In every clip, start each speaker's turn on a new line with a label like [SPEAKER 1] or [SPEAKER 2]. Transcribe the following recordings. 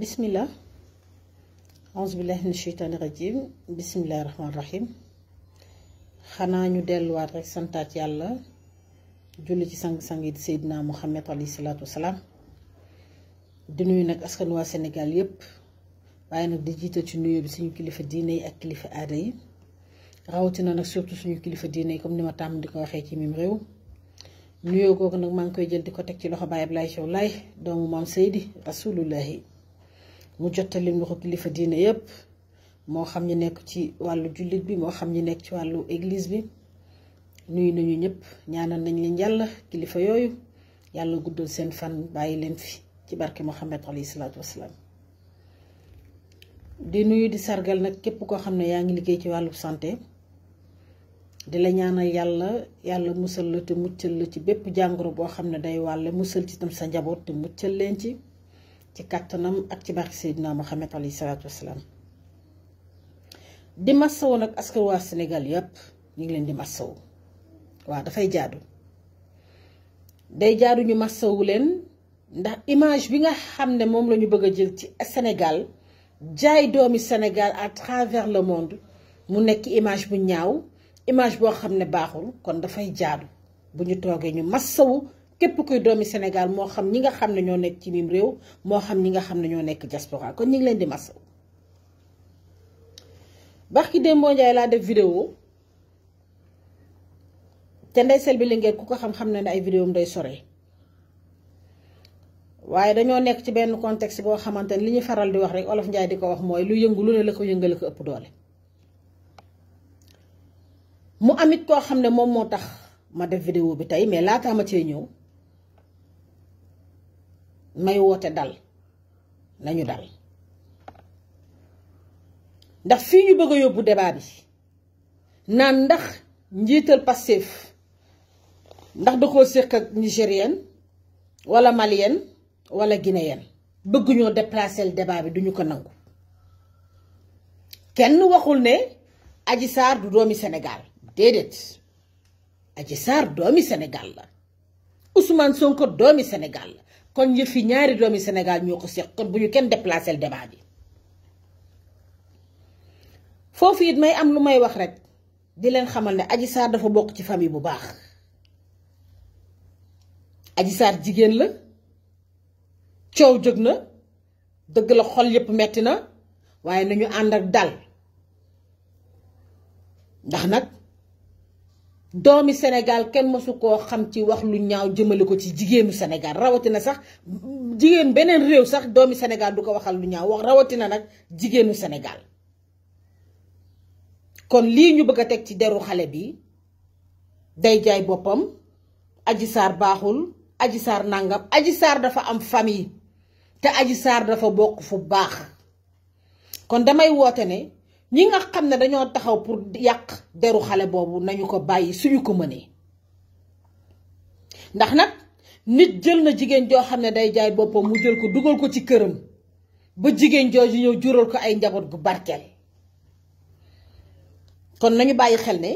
[SPEAKER 1] bismillah auzu billahi mina sheytaani rajim bismillahi rahmaani rahim xanaa ñu delluwaat rek santaat yàlla julli ci sang-sang yi di Seydina Muhammad alayhi salaatu wasalaam di nuyu nag askan waa Sénégal yépp waaye nag di jiital ci nuyu bi suñu kilifa diine yi ak kilifa aada yi rawatina nag surtout suñu kilifa diine yi comme ni ma tàmm di ko waxee ci mim réew nuyoo googu nag maa ngi koy jël di ko teg ci loxo Baye Ablaye Thiaw Laye doomu maam Seydi rasulullahi mu jottali ñu ko kilifa diine yépp moo xam ñu nekk ci wàllu jullit bi moo xam ñu nekk ci wàllu église bi nuyu nañu ñëpp ñaanal nañ leen yàlla kilifa yooyu yàlla guddal seen fan bàyyi leen fi ci barke Muhammad alayhi salaatu wasalaam di nuyu di sargal nag képp koo xam ne yaa ngi liggéey ci wàllu santé di la ñaanal yàlla musal la te muccal la ci bépp jàngoro boo xam ne day wàlle musal ci tam sa njaboot te muccal leen ci kàttanam ak ci barke Seydina Muhammad alayhi salaatu wasalaam di massawu nag askan waa Sénégal yépp ñu ngi leen di massawu waaw dafay jaadu day jaadu ñu massawu leen ndax image bi nga xam ne moom la ñu bëgg a jël ci Sénégal jaay doomi Sénégal à travers le monde mu nekk image bu ñaaw image boo xam ne baaxul kon dafay jaadu bu ñu toogee ñu massawu képp kuy doomi Sénégal moo xam ñi nga xam ne ñoo nekk ci mim réew moo xam ñi nga xam ne ñoo nekk diaspora kon ñu ngi leen di massawu. barki Demba Ndiaye laa def vidéo te Ndeye Selby Linguère ku ko xam-xam ne ay vidéo am day sore waaye dañoo nekk ci benn contexte boo xamante ne li ñu faral di wax rek Olof Ndiaye di ko wax mooy lu yëngu lu ne la ko yëngale ko ëpp doole. mu amit koo xam ne moom moo tax ma def vidéo bi tey mais laataa ma cee ñëw may woote dal nañu dal ndax fii ñu bëgg a yóbbu débat bi naan ndax njiital Pastef ndax da koo séq ak nigérienne wala malienne wala guinéenne bëgg ñoo déplacer le débat bi duñu ko nangu kenn waxul ne Adji Sarr du doomi Sénégal déedéet Adji Sarr doomi Sénégal la Ousmane Sonko doomi Sénégal la kon yëfi ñaari doomi Sénégal ñoo ko séq kon bu ñu kenn déplacer le débat bi foofu it may am lu may wax rek di leen xamal ne Adji Sarr dafa bokk ci famille bu baax Adji Sarr jigéen la coow jóg na dëgg la xol yépp metti na waaye nañu ànd ak dal ndax nag doomi Sénégal kenn mësu koo xam ci wax lu ñaaw jëmale ko ci jigéenu Sénégal rawatina sax jigéen beneen réew sax doomi Sénégal du ko waxal lu ñaaw wax rawatina nag jigéenu Sénégal kon lii ñu bëgg a teg ci deru xale bi day jaay boppam Adji Sarr baaxul Adji Sarr nangam Adji Sarr dafa am famille te Adji Sarr dafa bokk fu baax kon damay woote ne ñi nga xam ne dañoo taxaw pour yàq deru xale boobu nañu ko bàyyi suñu ko mënee ndax nag nit jël na jigéen joo xam ne day jaay boppam mu jël ko dugal ko ci këram ba jigéen jooju ñëw jural ko ay njaboot gu barkeel kon nañu bàyyi xel ne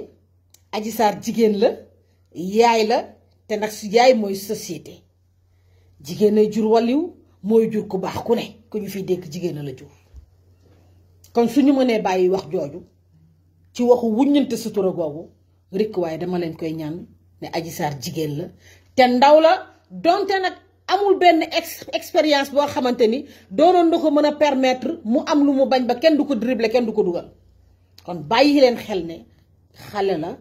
[SPEAKER 1] Adji Sarr jigéen la yaay la te nag su yaay mooy société jigéen ay jur waliw mooy jur ku baax ku ne ku ñu fiy dégg jigéen la jur kon suñu mënee bàyyi wax jooju ci waxu wuññante sutura googu rikk waaye dama leen koy ñaan ne Adji Sarr jigéen la te ndaw la donte nag amul benn expérience boo xamante ni doonoon na ko mën a permettre mu am lu mu bañ ba kenn du ko dribbler kenn du ko dugal kon bàyyi leen xel ne xale la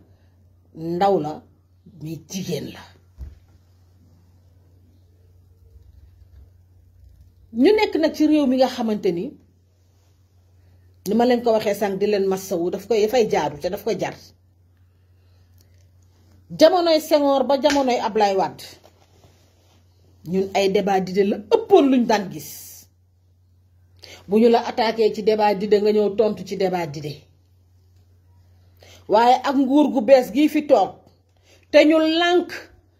[SPEAKER 1] ndaw la mais jigéen la ñu nekk nag ci réew mi nga xamante ni ma leen ko waxee sànq di leen massawu dafay jaadu te daf ko jar jamonoy Senghor ba jamonoy Ablaye Wade ñun ay débat d'idées la ëppoon luñ daan gis bu ñu la attaqué ci débat d'idées nga ñëw tontu ci débat d'idées waaye ak nguur gu bees gii fi toog te ñu lànk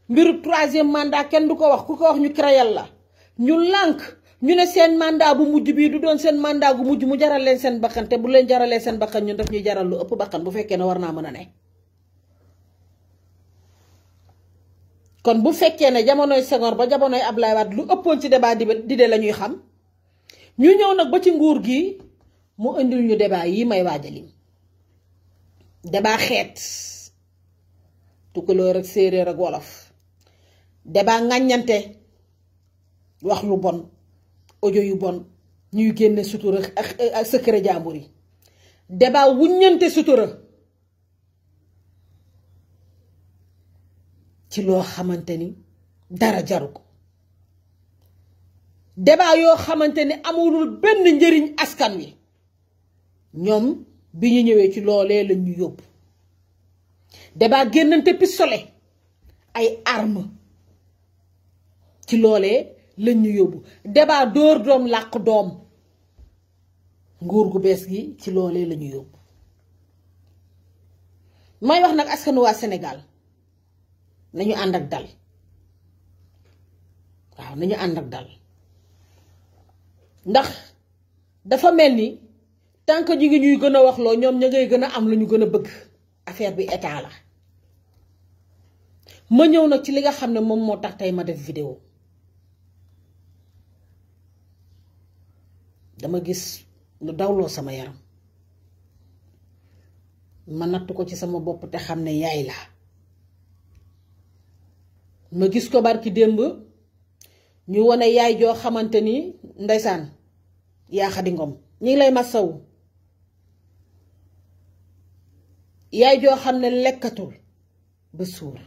[SPEAKER 1] mbiru 3e mandat kenn du ko wax ku ko wax ñu créel la ñu lànk ñu ne seen mandat bu mujj bii du doon seen mandat gu mujj mu jaral leen seen bakkan te bu leen jaralee seen bakkan ñun daf ñuy jaral lu ëpp bakkan bu fekkee ne war naa mën a ne kon bu fekkee ne jamonoy Senghor ba jamonoy Ablaye Wade lu ëppoon ci débat d'idées la ñuy xam ñu ñëw nag ba ci nguur gi mu indil ñu débat yi may waajalim débat xeet tukulóor ak séeréer ak wolof débat ŋàññante wax lu bon audio yu bon ñuy génne sutura ak secret jàmbur yi débat wuññante sutura ci loo xamante ni dara jaru ko débat yoo xamante ni amulul benn njëriñ askan wi ñoom bi ñu ñëwee ci loolee lañ ñu yóbbu débat génnante pistolet ay arme ci loolee lañ ñu yóbbu débat dóor doom làq doom nguur gu bees gi ci loolee la ñu yóbbu may wax nag askanu waa Sénégal nañu ànd ak dal waaw nañu ànd ak dal ndax dafa mel ni tant que ñu ngi ñuy gën a wax loo ñoom ña ngay gën a am lu ñu gën a bëgg affaire bi état la ma ñëw nag ci li nga xam ne moom moo tax tey ma def vidéo dama gis lu dawloo sama yaram ma natt ko ci sama bopp te xam ne yaay la ma gis ko barki démb ñu wane yaay joo xamante ni ndeysaan yaa Xadi Ngom ñi ngi lay masawu yaay joo xam ne lekkatul ba suur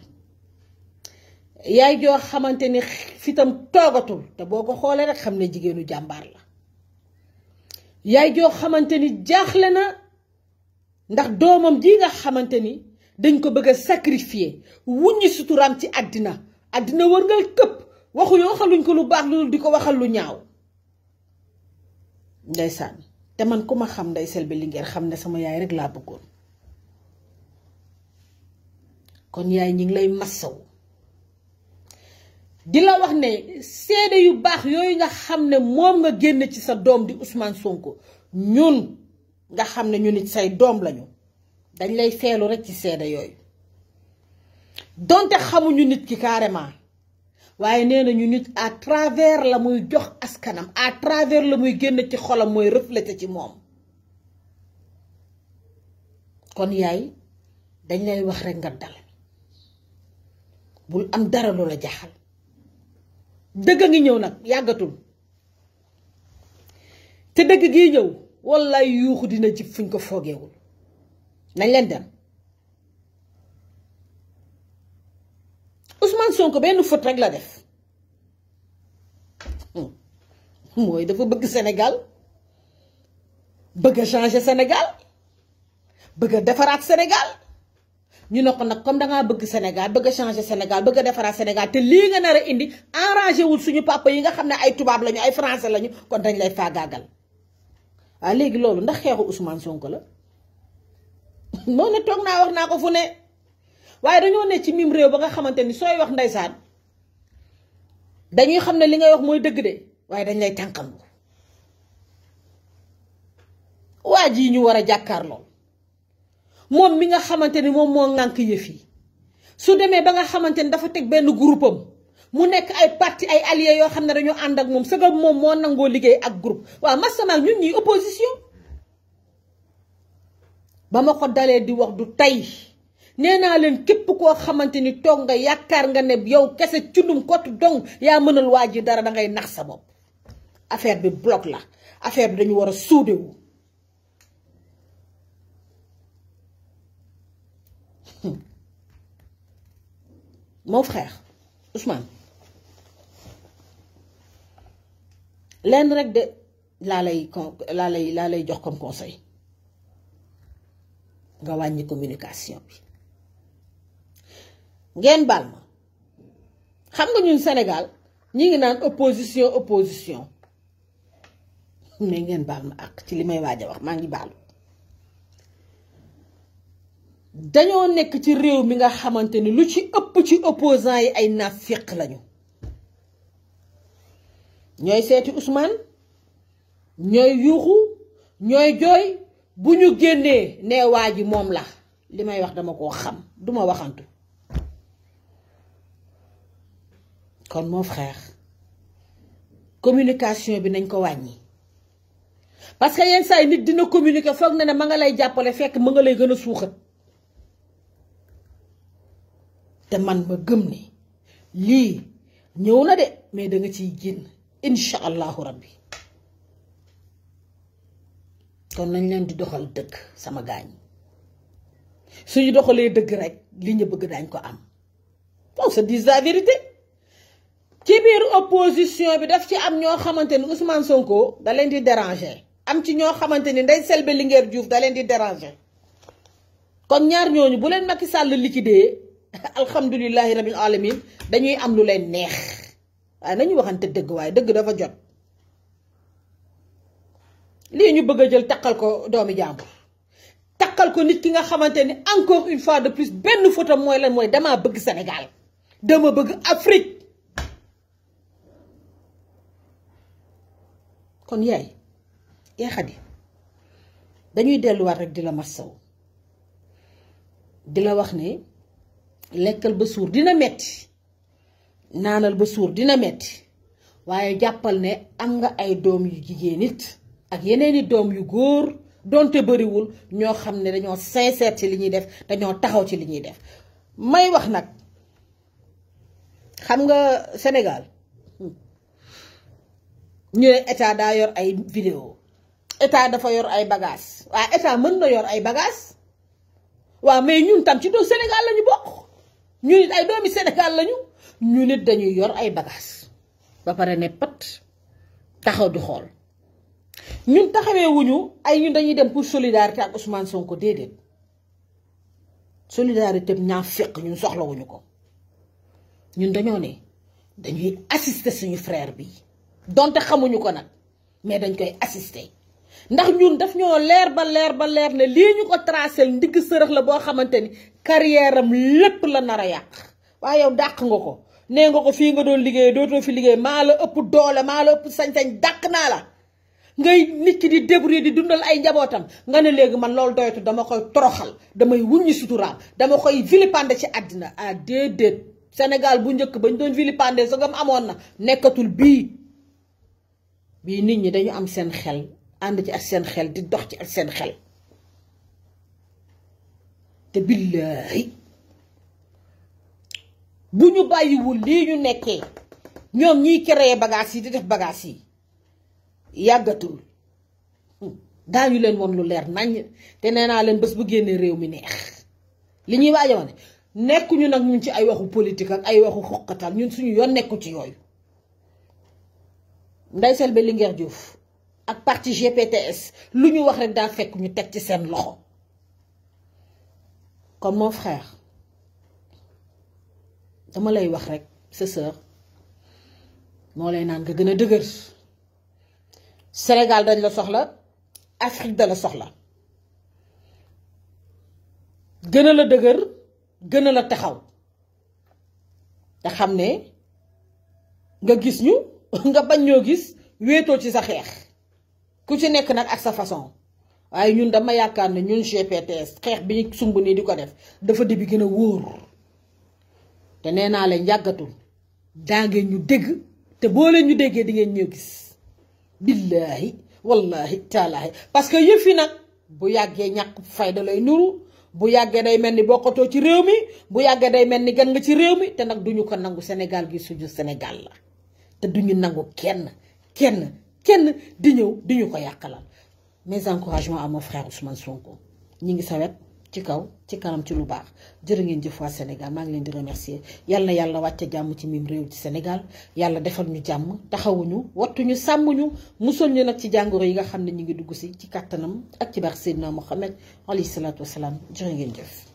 [SPEAKER 1] yaay joo xamante ni fitam toogatul te boo ko xoolee rek xam ne jigéenu jàmbaar la yaay joo xamante ni jaaxle na ndax doomam ji nga xamante ni dañ ko bëgg a sacrifier wuññi suturaam ci àddina wër nga këpp waxaluñ ko lu baax lu di ko waxal lu ñaaw ndeysaan te man ku ma xam Ndeye Selbé Linguère xam ne sama yaay rek laa bëggoon kon yaay ñi ngi lay massaw di la wax ne seede yu baax yooyu nga xam ne moom nga génn ci sa doom di Ousmane Sonko ñun nga xam ne ñu nit say doom lañu dañ lay feelu rek ci seede yooyu donte xamuñu nit ki carrément waaye nee nañu nit à travers la muy jox askanam à travers la muy génn ci xolam mooy refléter ci moom kon yaay dañ lay wax rek nga dal bul am dara lu la jaxal dëgg ngi ñëw nag yàggatul te dëgg gi ñëw wallaay yuuxu dina jib fuñ ko foogeewul nañ leen dem Ousmane Sonko benn faute rek la def mooy dafa bëgg Sénégal bëgg a changer Sénégal bëgg a defaraat Sénégal ñu ne ko nag comme dangaa bëgg Sénégal bëgg a changer Sénégal bëgg a defaraat Sénégal te lii nga nar a indi arrangé wul suñu papa yi nga xam ne ay tubaab lañu ay français lañu kon dañ lay faagaagal waaye léegi loolu ndax xeexu Ousmane Sonko la moo ne toog naa wax naa ko fu ne waaye dañoo ne ci mim réew ba nga xamante ni sooy wax ndeysaan dañuy xam ne li ngay wax mooy dëgg de waaye dañ lay tànkam waa ji ñu war a jàkkaar lool moom mi nga xamante ni moom moo ŋànk yëf yi su demee ba nga xamante ni dafa teg benn groupe am mu nekk ay parti ay alliés yoo xam ne dañoo ànd ak moom sëgam moom moo nangoo liggéey ak groupe waaw masama ñun ñuy opposition ba ma ko dalee di wax du tey nee naa leen képp koo xamante ni toog nga yaakaar nga ne yow kese cundum kott dong yaa mënal waa ji dara dangay nax sa bopp affaire bi bloc la affaire bi dañu war a suudewu mon frère Ousmane lenn rek de laa lay jox comme conseil nga wàññi communication bi ngeen baal ma xam nga ñun Sénégal ñi ngi naan opposition mais ngeen baal ma ak ci li may waaj a wax maa ngi baalu dañoo nekk ci réew mi nga xamante ni lu ci ëpp ci opposants yi ay naaféq lañu ñooy seeti Ousmane ñooy yuuxu ñooy jooy bu ñu génnee nee waa ji moom la li may wax dama koo xam duma waxantu kon mon frère communication bi nañ ko wàññi parce que yenn saa yi nit dina communiquer foog ne ma nga lay jàppale fekk ma nga lay gën a suuxat te man ma gëm ne lii ñëw na de mais da nga ciy génn incha allahu rabbi kon nañ leen di doxal dëgg sama gaañ suñu doxalee dëgg rek li ñu bëgg dañ ko am on se dit la vérité ci biir opposition bi daf ci am ñoo xamante ni Ousmane Sonko da leen di déranger am ci ñoo xamante ni Ndeye Selbé Linguère Diouf da leen di déranger kon ñaar ñooñu bu leen Macky Sall liquidé alhamdulillahi rabbil alamin dañuy am lu leen neex waaye nañu waxante dëgg waaye dëgg dafa jot lii ñu bëgg a jël takkal ko doomi jàmbur takkal ko nit ki nga xamante ni encore une fois de plus benn photo mooy lan mooy dama bëgg Sénégal dama bëgg Afrique kon yaay Xadi dañuy delluwaat rek di la massaw di la wax ne lekkal ba suur dina metti naanal ba suur dina metti waaye jàppal ne am nga ay doom yu jigéen nit ak yeneeni doom yu góor donte bariwul ñoo xam ne dañoo sincère ci li ñuy def dañoo taxaw ci li ñuy def may wax nag xam nga Sénégal ñu ne état daa yor ay vidéo état dafa yor ay bagages waaw état mën na yor ay bagages waaw mais ñun tam ci doo Sénégal lañu bokk ñu nit ay doomi Sénégal lañu ñu nit dañuy yor ay bagages ba pare ne pat taxaw di xool ñun taxawee wuñu ay ñun dañuy dem pour solidarité ak Ousmane Sonko déedéet solidarité ñaa fekk ñun soxlawuñu ko ñun dañoo ne dañuy assister suñu frère bi donte xamuñu ko nag mais dañ koy assister ndax ñun daf ñoo leer ba leer ne lii ñu ko tracé ndigg sërëx la boo xamante ni carrière am lépp la nar a yàq waaye yow dàq nga ko nee nga ko fii nga doon liggéey dootoo fi liggéey maa la ëpp doole maa la ëpp sañ-sañ dàq naa la ngay nit ki di débrouiller di dundal ay njabootam nga ne léegi man loolu doyatu dama koy toroxal damay wuññi suturaam dama koy vilipender ci àddina ah déedéet Sénégal bu njëkk bañ doon vilipender sa gam amoon na nekkatul bii nit ñi dañu am seen xel ànd ci ak seen xel di dox ci ak seen xel te billaahi bu ñu bàyyiwul lii ñu nekkee ñoom ñiy créer bagages yi di def bagages yi yàggatul daañu leen woon lu leer nañ te nee naa leen bés bu génnee réew mi neex li ñuy waaja wane nekkuñu nag ñun ci ay waxu politique ak ay waxu xoqatal ñun suñu yoon nekku ci yooyu Ndeye Selbé Linguère Diouf ak parti GPTS lu ñu wax rek daa fekk ñu teg ci seen loxo comme mon frère dama lay wax rek sa sœur moo lay naan nga gën a dëgër Sénégal dañ la soxla Afrique da la soxla gën a la dëgër gën a la taxaw te xam ne nga gis ñu nga bañ ñoo gis wéetoo ci sa xeex ku ci nekk nag ak sa façon waaye ñun dama yaakaar ne ñun GPTS xeex bi ñu sumb nii di ko def dafa di bi gën a wóor te nee naa leen yàggatul daa ngeen ñu dégg te boo leen ñu déggee di ngeen ñoo gis billaahi wallahi taalaahi parce que yëf yi nag bu yàggee ñàkk fayda lay nuru bu yàggee day mel ni bokkatoo ci réew mi bu yàggee day mel ni gan nga ci réew mi te nag duñu ko nangu Sénégal gi suñu Sénégal la te duñu nangu kenn di ñëw di ñu ko yàqalal. Mes encouragements à mon frère Ousmane Sonko ñi ngi sa wet ci kaw ci kanam ci lu baax jërë ngeen jëf waa Sénégal maa ngi leen di remercier yàlla na yàlla wàcce jàmm ci mim réew ci Sénégal yàlla defal ñu jàmm taxawuñu wattuñu sàmmuñu musal ñu nag ci jàngoro yi nga xam ne ñu ngi dugg si ci kàttanam ak ci baax Seydina Mohamed alayhi salaatu wasalaam jërë ngeen jëf.